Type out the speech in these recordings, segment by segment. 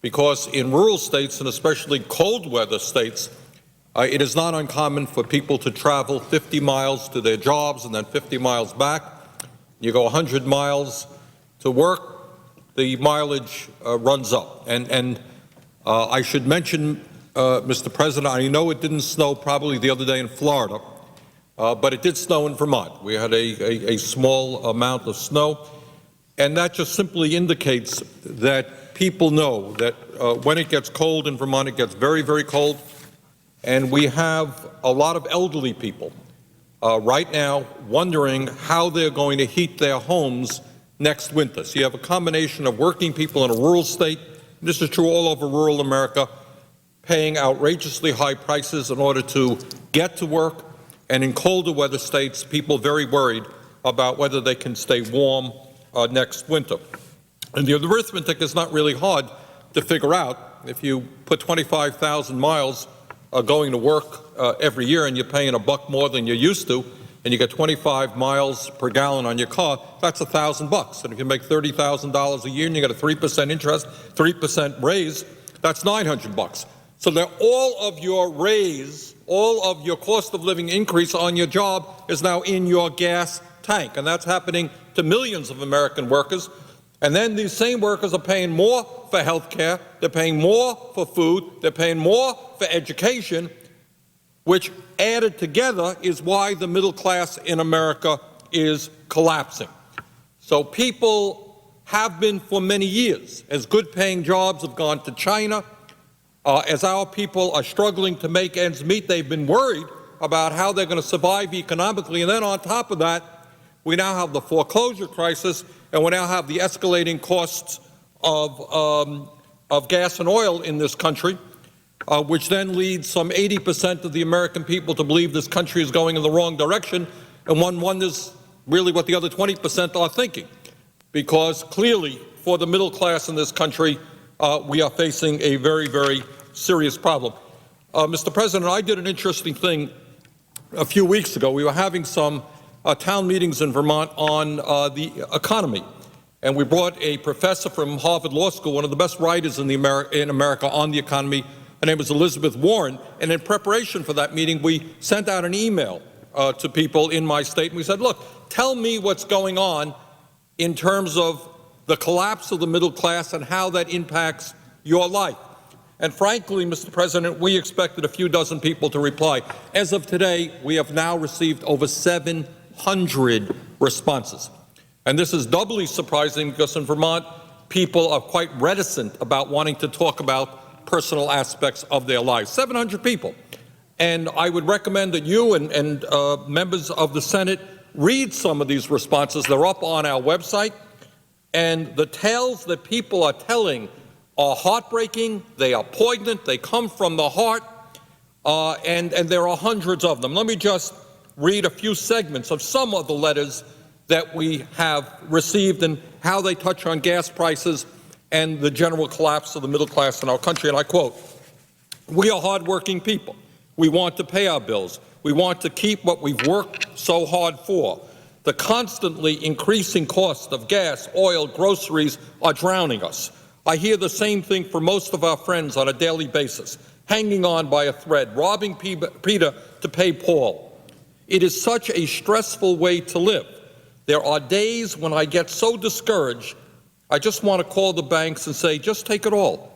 because in rural states, and especially cold weather states, it is not uncommon for people to travel 50 miles to their jobs and then 50 miles back. You go 100 miles to work, the mileage runs up. And I should mention, Mr. President, I know it didn't snow probably the other day in Florida, but it did snow in Vermont. We had a small amount of snow, and that just simply indicates that people know that when it gets cold in Vermont, it gets very, very cold, and we have a lot of elderly people right now wondering how they're going to heat their homes next winter. So you have a combination of working people in a rural state, and this is true all over rural America, paying outrageously high prices in order to get to work, and in colder weather states, people very worried about whether they can stay warm next winter. And the arithmetic is not really hard to figure out. If you put 25,000 miles going to work every year and you're paying $1 more than you're used to, and you get 25 miles per gallon on your car, that's $1,000. And if you make $30,000 a year and you get a 3% interest, 3% raise, that's $900. So that all of your raise, all of your cost of living increase on your job is now in your gas tank. And that's happening to millions of American workers. And then these same workers are paying more for health care, they're paying more for food, they're paying more for education, which added together is why the middle class in America is collapsing. So people have been for many years, as good-paying jobs have gone to China, as our people are struggling to make ends meet, they've been worried about how they're going to survive economically. And then on top of that, we now have the foreclosure crisis, and we now have the escalating costs of gas and oil in this country, which then leads some 80% of the American people to believe this country is going in the wrong direction, and one wonders really what the other 20% are thinking, because clearly for the middle class in this country, we are facing a very, very serious problem. Mr. President, I did an interesting thing a few weeks ago. We were having some town meetings in Vermont on the economy, and we brought a professor from Harvard Law School, one of the best writers in America on the economy. Her name is Elizabeth Warren, and in preparation for that meeting, we sent out an email to people in my state, and we said, look, tell me what's going on in terms of the collapse of the middle class and how that impacts your life. And frankly, Mr. President, we expected a few dozen people to reply. As of today, we have now received over 700 responses. And this is doubly surprising because in Vermont, people are quite reticent about wanting to talk about personal aspects of their lives. 700 people. And I would recommend that you and members of the Senate read some of these responses. They're up on our website. And the tales that people are telling are heartbreaking, they are poignant, they come from the heart, and there are hundreds of them. Let me just read a few segments of some of the letters that we have received and how they touch on gas prices and the general collapse of the middle class in our country. And I quote, "We are hardworking people. We want to pay our bills. We want to keep what we've worked so hard for. The constantly increasing cost of gas, oil, groceries are drowning us. I hear the same thing from most of our friends on a daily basis, hanging on by a thread, robbing Peter to pay Paul. It is such a stressful way to live. There are days when I get so discouraged, I just want to call the banks and say, just take it all.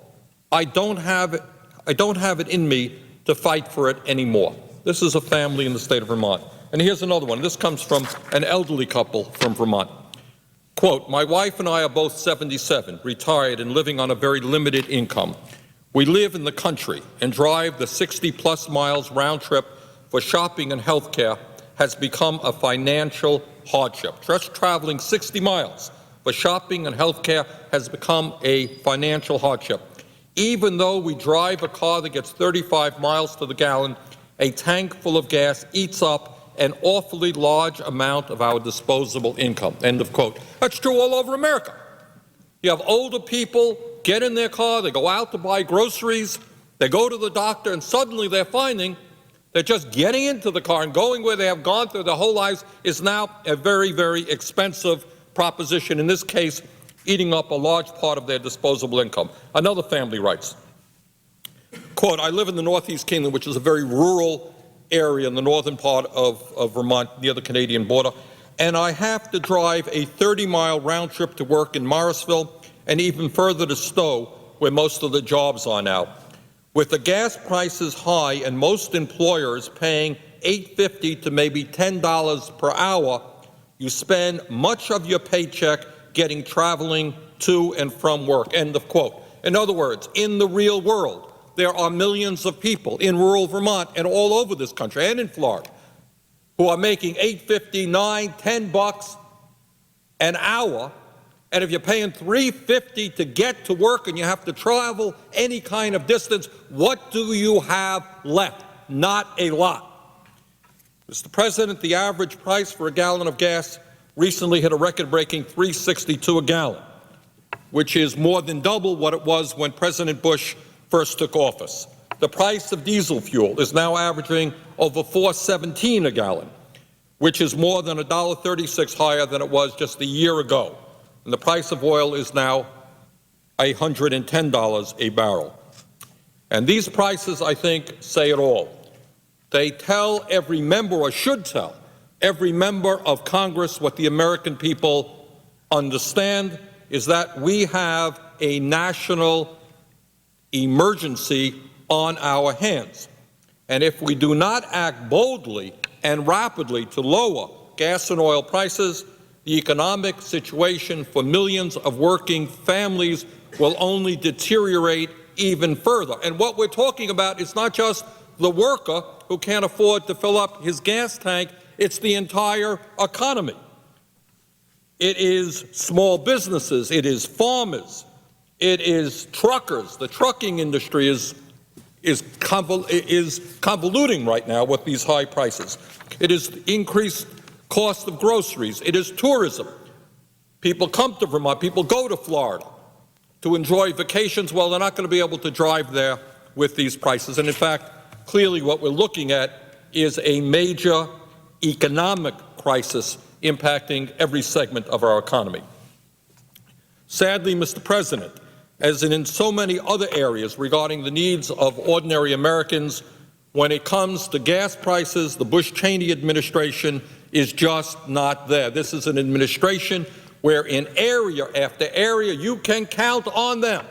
I don't have it in me to fight for it anymore." This is a family in the state of Vermont. And here's another one. This comes from an elderly couple from Vermont. Quote, "My wife and I are both 77, retired and living on a very limited income. We live in the country and drive the 60-plus miles round trip for shopping and health care has become a financial hardship. Just traveling 60 miles for shopping and health care has become a financial hardship. Even though we drive a car that gets 35 miles to the gallon, a tank full of gas eats up an awfully large amount of our disposable income." End of quote. That's true all over America. You have older people get in their car, they go out to buy groceries, they go to the doctor, and suddenly they're finding that just getting into the car and going where they have gone through their whole lives is now a very, very expensive proposition. In this case, eating up a large part of their disposable income. Another family writes, quote, I live in the Northeast Kingdom, which is a very rural area in the northern part of Vermont near the Canadian border, and I have to drive a 30-mile round trip to work in Morrisville and even further to Stowe, where most of the jobs are now. With the gas prices high and most employers paying $8.50 to maybe $10 per hour, you spend much of your paycheck getting traveling to and from work, end of quote. In other words, in the real world, there are millions of people in rural Vermont and all over this country and in Florida who are making $8.50, $9, $10 an hour, and if you're paying $3.50 to get to work and you have to travel any kind of distance, what do you have left? Not a lot. Mr. President, the average price for a gallon of gas recently hit a record-breaking $3.62 a gallon, which is more than double what it was when President Bush first took office. The price of diesel fuel is now averaging over $4.17 a gallon, which is more than $1.36 higher than it was just a year ago. And the price of oil is now $110 a barrel. And these prices, I think, say it all. They tell every member, or should tell, every member of Congress what the American people understand is that we have a national emergency on our hands. And if we do not act boldly and rapidly to lower gas and oil prices, the economic situation for millions of working families will only deteriorate even further. And what we're talking about is not just the worker who can't afford to fill up his gas tank, it's the entire economy. It is small businesses, it is farmers, it is truckers. The trucking industry is convoluting right now with these high prices. It is increased cost of groceries. It is tourism. People come to Vermont, people go to Florida to enjoy vacations. Well, they're not going to be able to drive there with these prices. And in fact, clearly what we're looking at is a major economic crisis impacting every segment of our economy. Sadly, Mr. President, as in so many other areas regarding the needs of ordinary Americans, when it comes to gas prices, the Bush-Cheney administration is just not there. This is an administration where in area after area you can count on them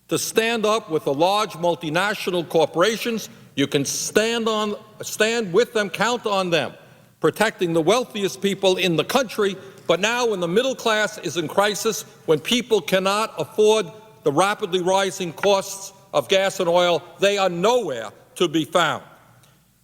to stand up with the large multinational corporations. You can stand with them, count on them, protecting the wealthiest people in the country. But now when the middle class is in crisis, when people cannot afford the rapidly rising costs of gas and oil, they are nowhere to be found.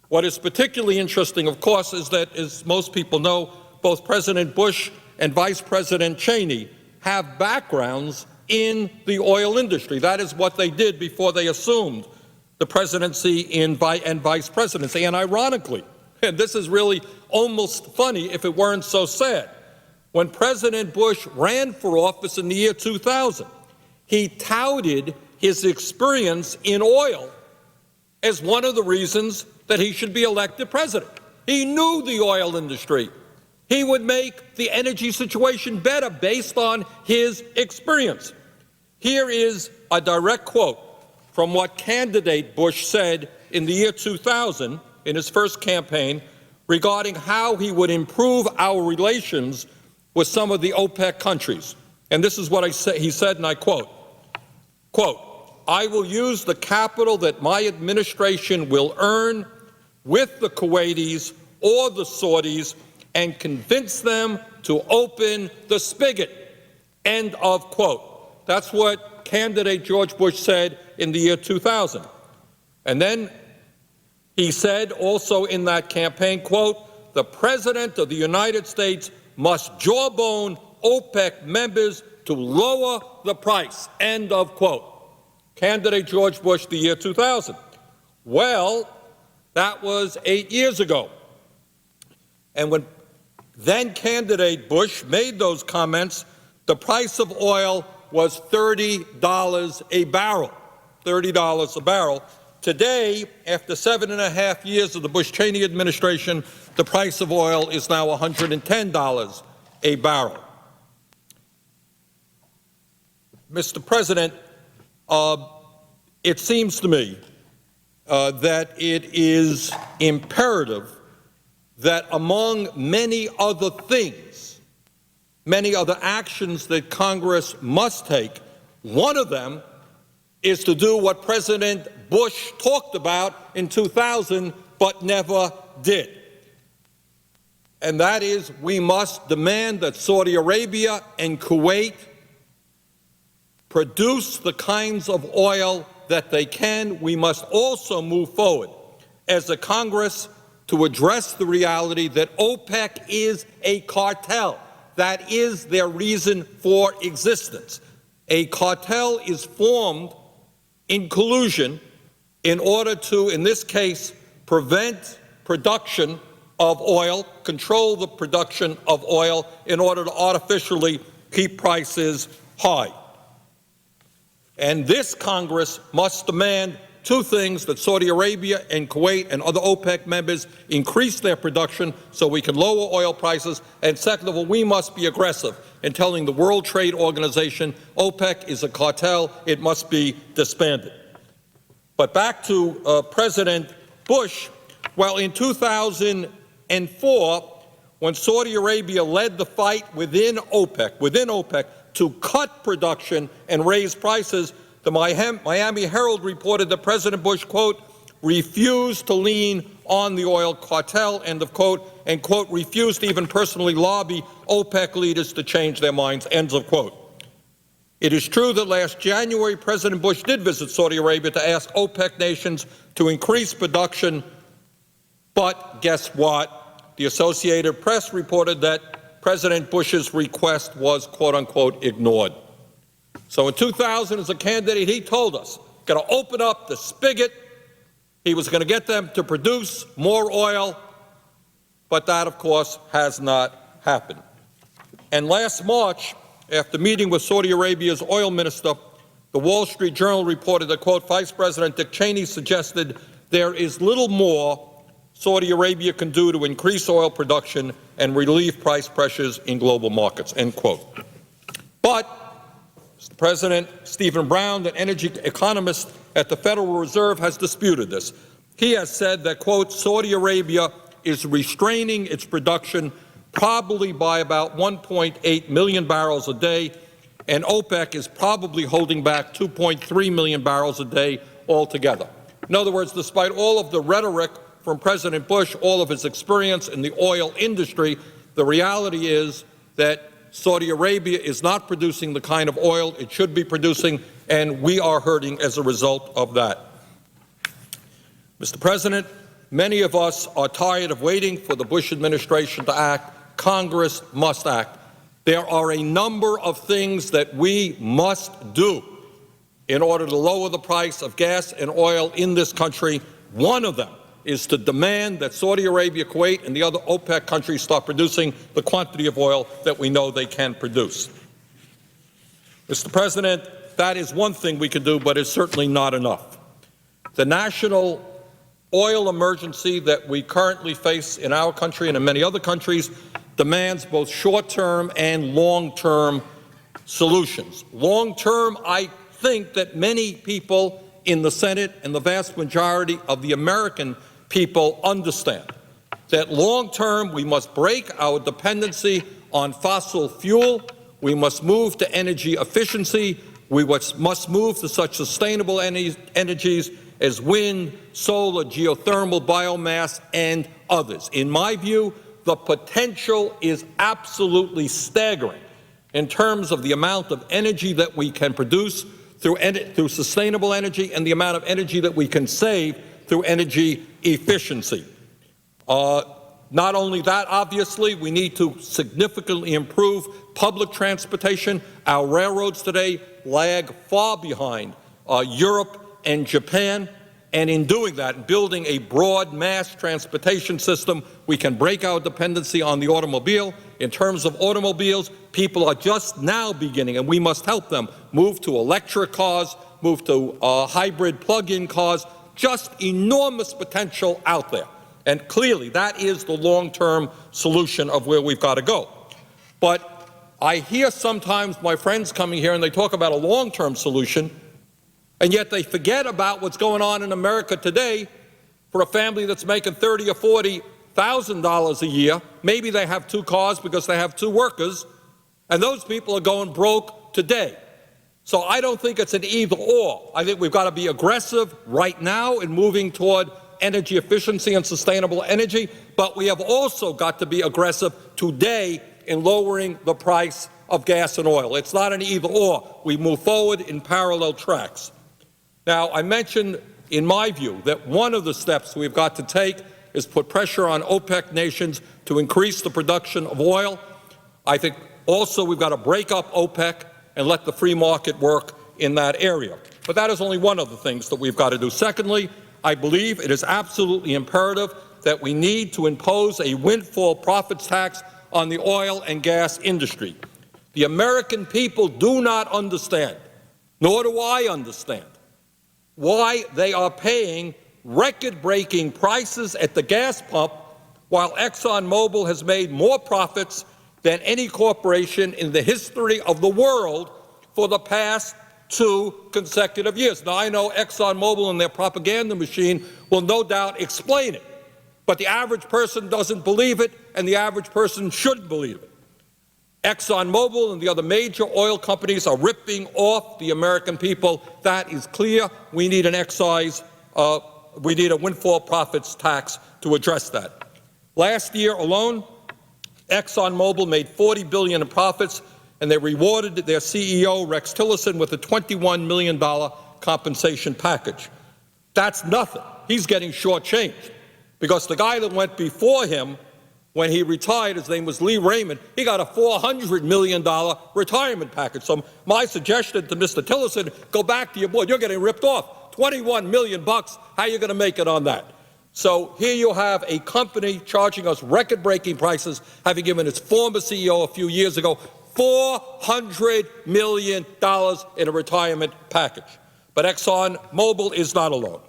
What is particularly interesting, of course, is that, as most people know, both President Bush and Vice President Cheney have backgrounds in the oil industry. That is what they did before they assumed the presidency and vice presidency. And ironically, and this is really almost funny if it weren't so sad, when President Bush ran for office in the year 2000, he touted his experience in oil as one of the reasons that he should be elected president. He knew the oil industry. He would make the energy situation better based on his experience. Here is a direct quote from what candidate Bush said in the year 2000 in his first campaign regarding how he would improve our relations with some of the OPEC countries. And this is what he said, and I quote, I will use the capital that my administration will earn with the Kuwaitis or the Saudis and convince them to open the spigot, end of quote. That's what candidate George Bush said in the year 2000. And then he said also in that campaign, quote, the President of the United States must jawbone OPEC members to lower the price, end of quote. Candidate George Bush, the year 2000. Well, that was 8 years ago. And when then candidate Bush made those comments, the price of oil was $30 a barrel, $30 a barrel. Today, after 7.5 years of the Bush-Cheney administration, the price of oil is now $110 a barrel. Mr. President, it seems to me that it is imperative that among many other things, many other actions that Congress must take, one of them is to do what President Bush talked about in 2000 but never did. And that is, we must demand that Saudi Arabia and Kuwait produce the kinds of oil that they can. We must also move forward as a Congress to address the reality that OPEC is a cartel. That is their reason for existence. A cartel is formed in collusion in order to, in this case, prevent production of oil, control the production of oil in order to artificially keep prices high. And this Congress must demand two things: that Saudi Arabia and Kuwait and other OPEC members increase their production so we can lower oil prices. And second of all, we must be aggressive in telling the World Trade Organization OPEC is a cartel. It must be disbanded. But back to President Bush. Well, in 2004, when Saudi Arabia led the fight within OPEC to cut production and raise prices, the Miami Herald reported that President Bush, quote, refused to lean on the oil cartel, end of quote, and, quote, refused to even personally lobby OPEC leaders to change their minds, end of quote. It is true that last January, President Bush did visit Saudi Arabia to ask OPEC nations to increase production, but guess what? The Associated Press reported that President Bush's request was, quote unquote, ignored. So in 2000, as a candidate, he told us, going to open up the spigot. He was going to get them to produce more oil, but that, of course, has not happened. And last March, after meeting with Saudi Arabia's oil minister, the Wall Street Journal reported that, quote, Vice President Dick Cheney suggested there is little more Saudi Arabia can do to increase oil production and relieve price pressures in global markets, end quote. But Mr. President, Stephen Brown, an energy economist at the Federal Reserve, has disputed this. He has said that, quote, Saudi Arabia is restraining its production probably by about 1.8 million barrels a day, and OPEC is probably holding back 2.3 million barrels a day altogether. In other words, despite all of the rhetoric from President Bush, all of his experience in the oil industry, the reality is that Saudi Arabia is not producing the kind of oil it should be producing, and we are hurting as a result of that. Mr. President, many of us are tired of waiting for the Bush administration to act. Congress must act. There are a number of things that we must do in order to lower the price of gas and oil in this country. One of them is to demand that Saudi Arabia, Kuwait, and the other OPEC countries start producing the quantity of oil that we know they can produce. Mr. President, that is one thing we can do, but it's certainly not enough. The national oil emergency that we currently face in our country and in many other countries demands both short-term and long-term solutions. Long-term, I think that many people in the Senate and the vast majority of the American people understand that long-term we must break our dependency on fossil fuel. We must move to energy efficiency. We must move to such sustainable energies as wind, solar, geothermal, biomass, and others. In my view, the potential is absolutely staggering in terms of the amount of energy that we can produce through sustainable energy and the amount of energy that we can save through energy efficiency. Not only that, obviously, we need to significantly improve public transportation. Our railroads today lag far behind Europe and Japan. And in doing that, building a broad mass transportation system, we can break our dependency on the automobile. In terms of automobiles, people are just now beginning, and we must help them move to electric cars, move to hybrid plug-in cars. Just enormous potential out there. And clearly, that is the long-term solution of where we've got to go. But I hear sometimes my friends coming here and they talk about a long-term solution, and yet they forget about what's going on in America today for a family that's making $30,000 or $40,000 a year. Maybe they have 2 cars because they have 2 workers, and those people are going broke today. So I don't think it's an either-or. I think we've got to be aggressive right now in moving toward energy efficiency and sustainable energy, but we have also got to be aggressive today in lowering the price of gas and oil. It's not an either-or. We move forward in parallel tracks. Now, I mentioned, in my view, that one of the steps we've got to take is put pressure on OPEC nations to increase the production of oil. I think also we've got to break up OPEC and let the free market work in that area. But that is only one of the things that we've got to do. Secondly, I believe it is absolutely imperative that we need to impose a windfall profits tax on the oil and gas industry. The American people do not understand, nor do I understand, why they are paying record-breaking prices at the gas pump while ExxonMobil has made more profits than any corporation in the history of the world for the past 2 consecutive years. Now, I know ExxonMobil and their propaganda machine will no doubt explain it, but the average person doesn't believe it, and the average person shouldn't believe it. ExxonMobil and the other major oil companies are ripping off the American people. That is clear. We need an we need a windfall profits tax to address that. Last year alone, ExxonMobil made $40 billion in profits, and they rewarded their CEO, Rex Tillerson, with a $21 million compensation package. That's nothing. He's getting shortchanged because the guy that went before him, when he retired, his name was Lee Raymond, he got a $400 million retirement package. So my suggestion to Mr. Tillerson, go back to your board. You're getting ripped off. $21 million. How are you going to make it on that? So here you have a company charging us record-breaking prices, having given its former CEO a few years ago $400 million in a retirement package. But ExxonMobil is not alone.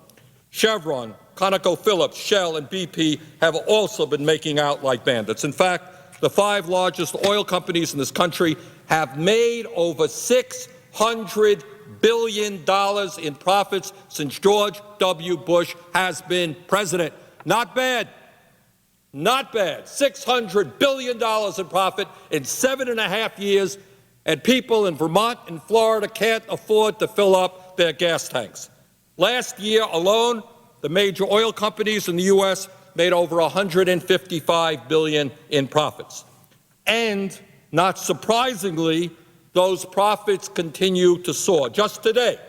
Chevron, ConocoPhillips, Shell, and BP have also been making out like bandits. In fact, the 5 largest oil companies in this country have made over $600 billion in profits since George W. Bush has been president. Not bad. Not bad. $600 billion in profit in 7.5 years, and people in Vermont and Florida can't afford to fill up their gas tanks. Last year alone, the major oil companies in the U.S. made over $155 billion in profits. And, not surprisingly, those profits continue to soar. Just today,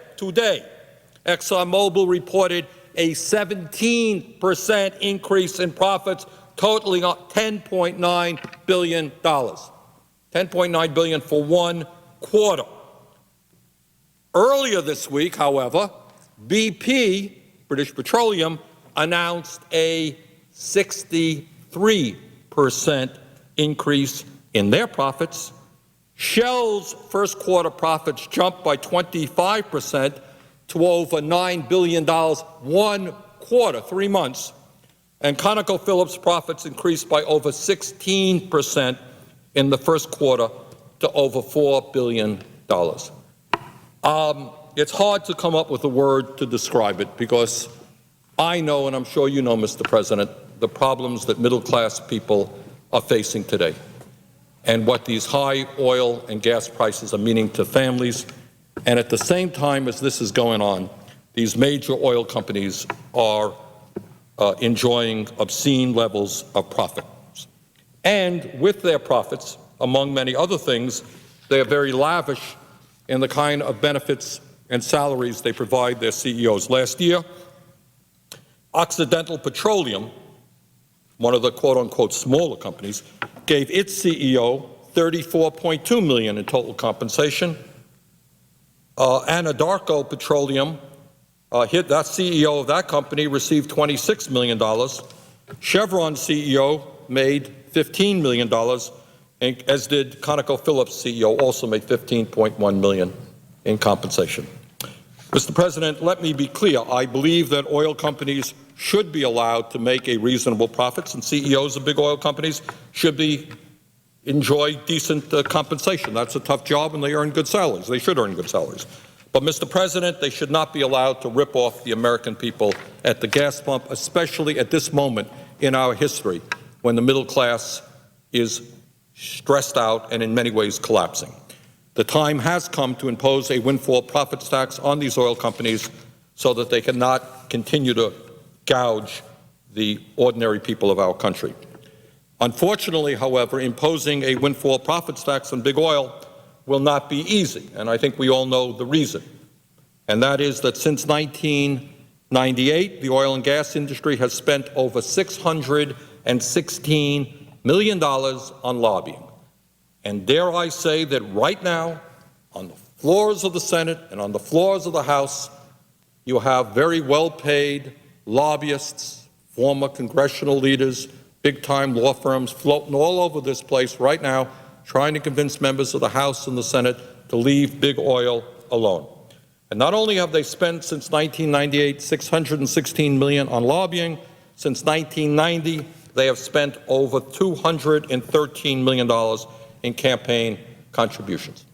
ExxonMobil reported a 17% increase in profits, totaling $10.9 billion. $10.9 billion for 1 quarter. Earlier this week, however, BP, British Petroleum, announced a 63% increase in their profits. Shell's first quarter profits jumped by 25% to over $9 billion 1 quarter, 3 months. And ConocoPhillips' profits increased by over 16% in the first quarter to over $4 billion. It's hard to come up with a word to describe it because I know, and I'm sure you know, Mr. President, the problems that middle-class people are facing today and what these high oil and gas prices are meaning to families. And at the same time as this is going on, these major oil companies are enjoying obscene levels of profit. And with their profits, among many other things, they are very lavish in the kind of benefits and salaries they provide their CEOs. Last year, Occidental Petroleum, one of the quote-unquote smaller companies, gave its CEO $34.2 million in total compensation. Anadarko Petroleum, that CEO of that company received $26 million. Chevron CEO made $15 million, and as did ConocoPhillips CEO, also made $15.1 million in compensation. Mr. President, let me be clear. I believe that oil companies should be allowed to make a reasonable profits, and CEOs of big oil companies should be enjoy decent compensation. That's a tough job, and they earn good salaries. They should earn good salaries. But, Mr. President, they should not be allowed to rip off the American people at the gas pump, especially at this moment in our history when the middle class is stressed out and in many ways collapsing. The time has come to impose a windfall profits tax on these oil companies so that they cannot continue to gouge the ordinary people of our country. Unfortunately, however, imposing a windfall profits tax on big oil will not be easy, and I think we all know the reason. And that is that since 1998, the oil and gas industry has spent over $616 million on lobbying. And dare I say that right now, on the floors of the Senate and on the floors of the House, you have very well-paid lobbyists, former congressional leaders, big-time law firms floating all over this place right now, trying to convince members of the House and the Senate to leave big oil alone. And not only have they spent since 1998 $616 million on lobbying, since 1990 they have spent over $213 million in campaign contributions.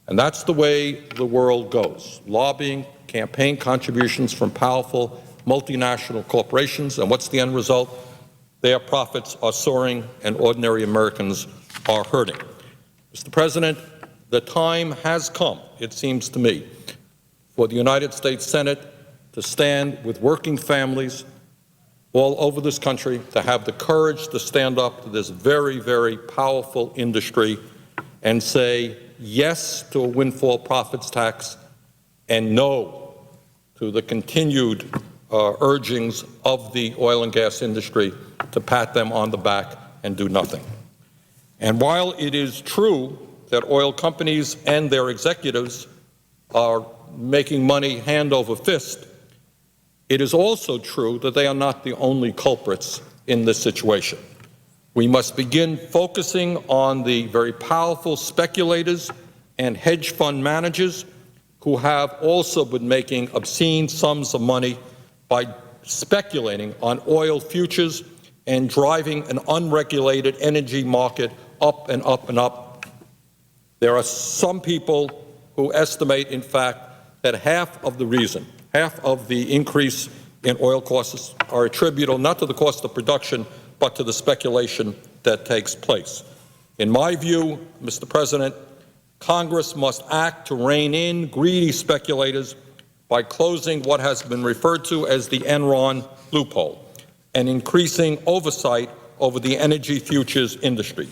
And that's the way the world goes. Lobbying, campaign contributions from powerful multinational corporations, and what's the end result? Their profits are soaring and ordinary Americans are hurting. Mr. President, the time has come, it seems to me, for the United States Senate to stand with working families all over this country, to have the courage to stand up to this very, very powerful industry and say yes to a windfall profits tax and no to the continued urgings of the oil and gas industry to pat them on the back and do nothing. And while it is true that oil companies and their executives are making money hand over fist, it is also true that they are not the only culprits in this situation. We must begin focusing on the very powerful speculators and hedge fund managers who have also been making obscene sums of money by speculating on oil futures and driving an unregulated energy market up and up and up. There are some people who estimate, in fact, that half of the increase in oil costs are attributable not to the cost of production, but to the speculation that takes place. In my view, Mr. President, Congress must act to rein in greedy speculators by closing what has been referred to as the Enron loophole and increasing oversight over the energy futures industry.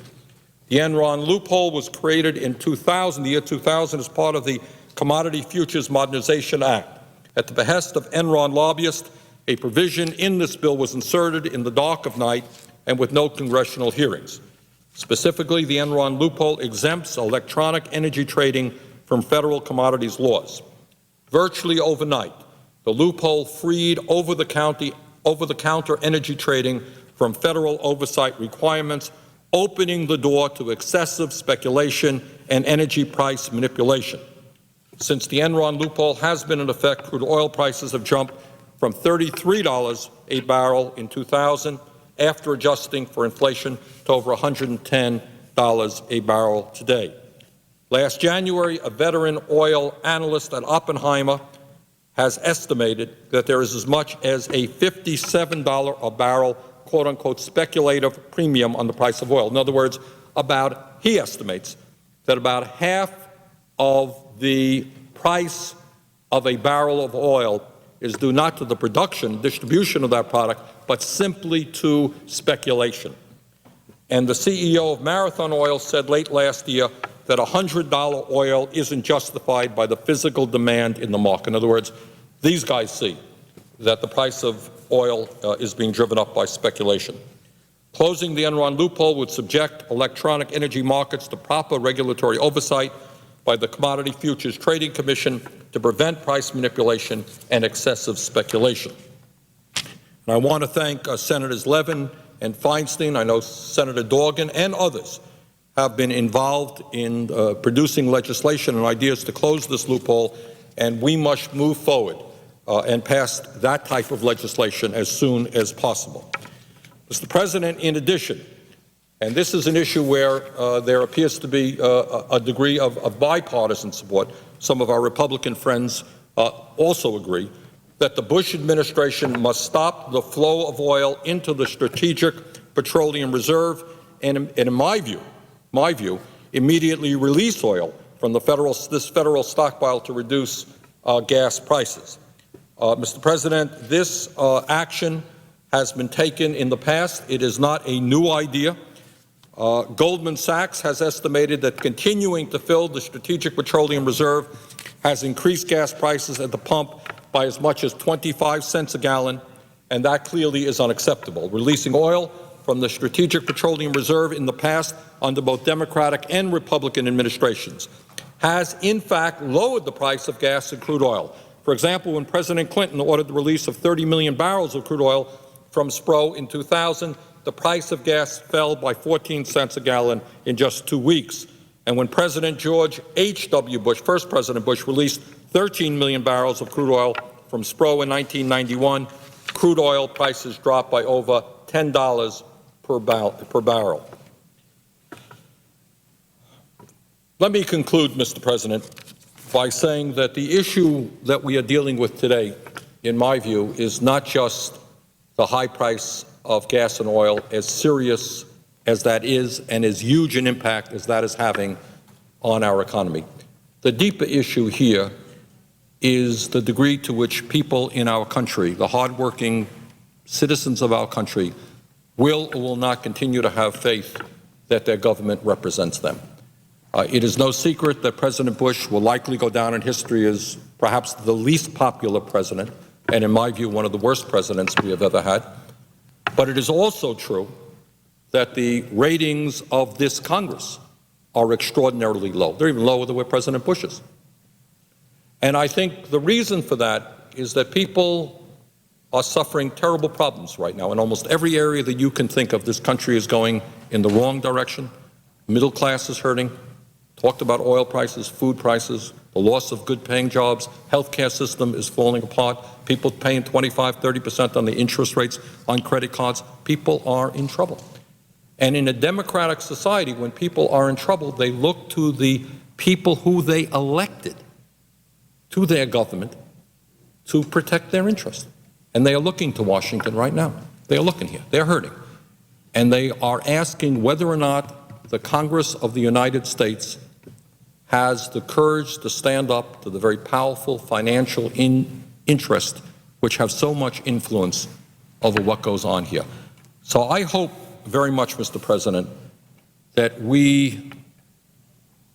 The Enron loophole was created in the year 2000, as part of the Commodity Futures Modernization Act. At the behest of Enron lobbyists, a provision in this bill was inserted in the dark of night and with no congressional hearings. Specifically, the Enron loophole exempts electronic energy trading from federal commodities laws. Virtually overnight, the loophole freed over-the-counter energy trading from federal oversight requirements, opening the door to excessive speculation and energy price manipulation. Since the Enron loophole has been in effect, crude oil prices have jumped from $33 a barrel in 2000, after adjusting for inflation, to over $110 a barrel today. Last January, a veteran oil analyst at Oppenheimer has estimated that there is as much as a $57 a barrel, quote-unquote, speculative premium on the price of oil. In other words, he estimates that about half of the price of a barrel of oil is due not to the production, distribution of that product, but simply to speculation. And the CEO of Marathon Oil said late last year that $100 oil isn't justified by the physical demand in the market. In other words, these guys see that the price of oil is being driven up by speculation. Closing the Enron loophole would subject electronic energy markets to proper regulatory oversight by the Commodity Futures Trading Commission to prevent price manipulation and excessive speculation. And I want to thank Senators Levin and Feinstein. I know Senator Dorgan and others have been involved in producing legislation and ideas to close this loophole, and we must move forward and pass that type of legislation as soon as possible. Mr. President, in addition, And this is an issue where there appears to be a degree of bipartisan support. Some of our Republican friends also agree that the Bush administration must stop the flow of oil into the Strategic Petroleum Reserve and in my view, immediately release oil from this federal stockpile to reduce gas prices. Mr. President, this action has been taken in the past. It is not a new idea. Goldman Sachs has estimated that continuing to fill the Strategic Petroleum Reserve has increased gas prices at the pump by as much as 25 cents a gallon, and that clearly is unacceptable. Releasing oil from the Strategic Petroleum Reserve in the past under both Democratic and Republican administrations has, in fact, lowered the price of gas and crude oil. For example, when President Clinton ordered the release of 30 million barrels of crude oil from Spro in 2000, the price of gas fell by 14 cents a gallon in just 2 weeks. And when President George H.W. Bush, first President Bush, released 13 million barrels of crude oil from Spro in 1991, crude oil prices dropped by over $10 per barrel. Let me conclude, Mr. President, by saying that the issue that we are dealing with today, in my view, is not just the high price of gas and oil, as serious as that is and as huge an impact as that is having on our economy. The deeper issue here is the degree to which people in our country, the hardworking citizens of our country, will or will not continue to have faith that their government represents them. It is no secret that President Bush will likely go down in history as perhaps the least popular president, and in my view, one of the worst presidents we have ever had. But it is also true that the ratings of this Congress are extraordinarily low. They're even lower than where President Bush is. And I think the reason for that is that people are suffering terrible problems right now. In almost every area that you can think of, this country is going in the wrong direction. Middle class is hurting. Talked about oil prices, food prices, the loss of good-paying jobs. Healthcare system is falling apart. People paying 25, 30% on the interest rates on credit cards. People are in trouble. And in a democratic society, when people are in trouble, they look to the people who they elected to their government to protect their interests. And they are looking to Washington right now. They are looking here. They're hurting. And they are asking whether or not the Congress of the United States has the courage to stand up to the very powerful financial interests which have so much influence over what goes on here. So I hope very much, Mr. President, that we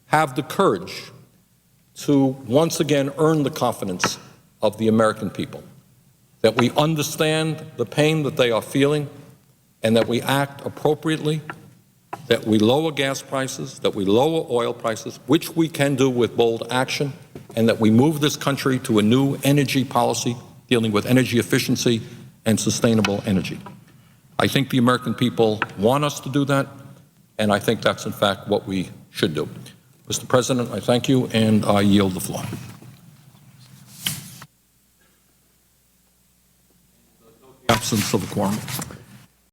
have the courage to once again earn the confidence of the American people, that we understand the pain that they are feeling, and that we act appropriately, that we lower gas prices, that we lower oil prices, which we can do with bold action, and that we move this country to a new energy policy dealing with energy efficiency and sustainable energy. I think the American people want us to do that, and I think that's in fact what we should do. Mr. President, I thank you, and I yield the floor. Absence of a quorum.